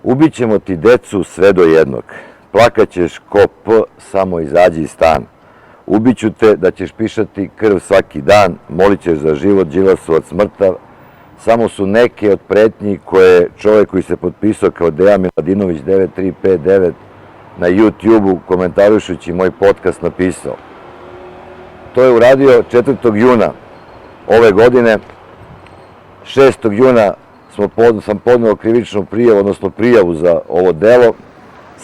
Ubićemo ti decu sve do jednog. Plakaćeš ko P, samo izađi iz stana. Ubiću te da ćeš pišati krv svaki dan, molit ćeš za život Đilasovac mrtav. Samo su neke od pretnji koje čovjek koji se potpisao kao Dejan Miladinović 9359 na YouTube-u komentarujući moj podcast napisao. To je uradio 4. juna ove godine. 6. juna sam podneo krivičnu prijavu, odnosno prijavu za ovo delo.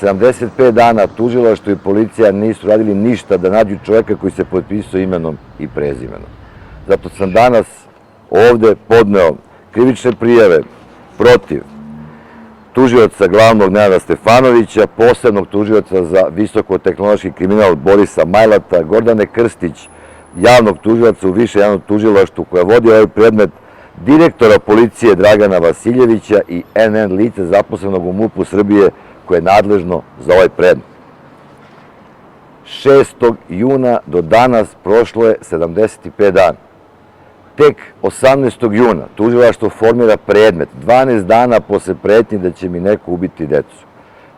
75 dana tužilaštvo i policija nisu radili ništa da nađu čovjeka koji se potpisao imenom i prezimenom. Zato sam danas ovde podneo krivične prijave protiv tužioca glavnog Nenada Stefanovića, posebnog tužioca za visokotehnološki kriminal Borisa Majlata, Gordane Krstić, javnog tužioca u Više javnom tužilaštvu koja vodi ovaj predmet, direktora policije Dragana Vasiljevića i NN lice zaposlenog u MUP-u Srbije koje je nadležno za ovaj predmet. 6. juna do danas prošlo je 75 dana. Tek 18. juna tužilaštvo formira predmet, 12 dana posle pretnje da će mi neko ubiti decu.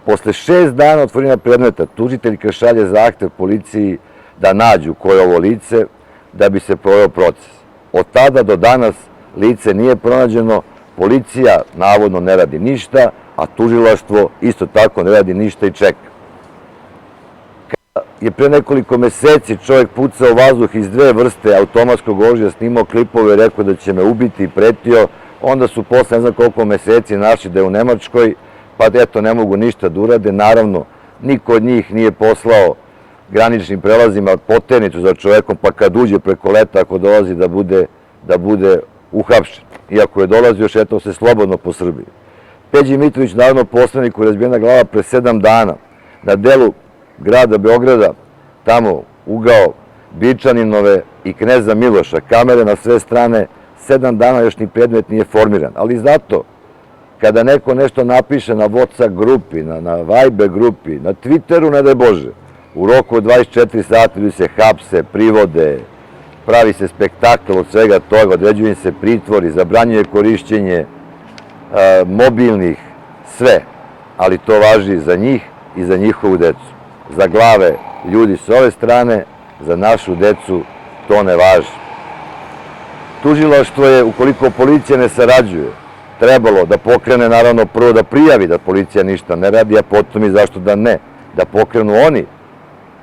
Posle 6 dana otvorenja predmeta, tužiteljka šalje zahtev policiji da nađu ko je ovo lice, da bi se proveo proces. Od tada do danas lice nije pronađeno, policija navodno ne radi ništa, a tužilaštvo isto tako ne radi ništa i čeka. Kada je pre nekoliko meseci čovjek pucao u vazduh iz dve vrste automatskog oružja, snimao klipove i rekao da će me ubiti i pretio, onda su posle ne znam koliko meseci našli da je u Nemačkoj, pa eto ne mogu ništa da urade. Naravno, niko od njih nije poslao graničnim prelazima poternicu za čovekom, pa kad uđe preko leta, ako dolazi da bude uhapšen. Iako je dolazio, šetao se slobodno po Srbiji. Peđi Mitrović, narodno poslaniku, razbijena glava pre 7 dana na delu grada Beograda, tamo ugao Bičaninove i Kneza Miloša, kamere na sve strane, 7 dana još ni predmet nije formiran. Ali zato, kada neko nešto napiše na WhatsApp grupi, na Viber grupi, na Twitteru, ne daj Bože, u roku od 24 sata ljudi se hapse, privode, pravi se spektakl od svega toga, određuju im se pritvori, zabranjuje korišćenje mobilnih, sve, ali to važi za njih i za njihovu decu. Za glave ljudi s ove strane, za našu decu to ne važi. Tužilaštvo je, ukoliko policija ne sarađuje, trebalo da pokrene, naravno prvo da prijavi da policija ništa ne radi, a potom i zašto da ne, da pokrenu oni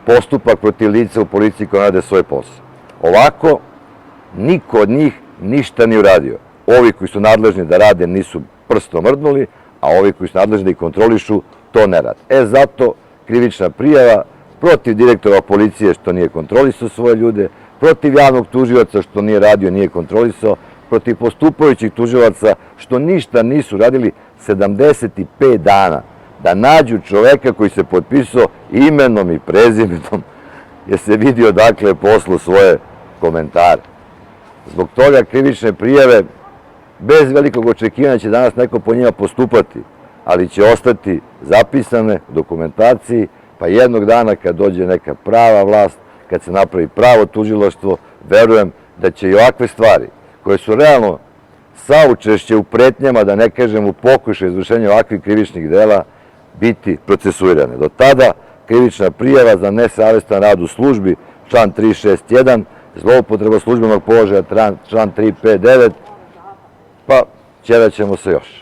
postupak protiv lica u policiji koja rade svoj posao. Ovako, niko od njih ništa nije uradio. Ovi koji su nadležni da rade nisu prstom mrdnuli, a ovi koji su nadležni da ih kontrolišu, to ne rade. Zato krivična prijava protiv direktora policije što nije kontrolisao svoje ljude, protiv javnog tužioca što nije radio, nije kontrolisao, protiv postupajućih tužilaca što ništa nisu radili 75 dana da nađu čoveka koji se potpisao imenom i prezimenom, jer se vidi odakle poslu svoje komentare. Zbog toga krivične prijave, bez velikog očekivanja će danas neko po njima postupati, ali će ostati zapisane u dokumentaciji, pa jednog dana kad dođe neka prava vlast, kad se napravi pravo tužilaštvo, verujem da će i ovakve stvari, koje su realno saučešće u pretnjama, da ne kažem u pokušaju izvršenja ovakvih krivičnih dela, biti procesuirane. Do tada krivična prijava za nesavestan rad u službi, član 361, zloupotreba službenog položaja, član 359, pa ćeraćemo se još.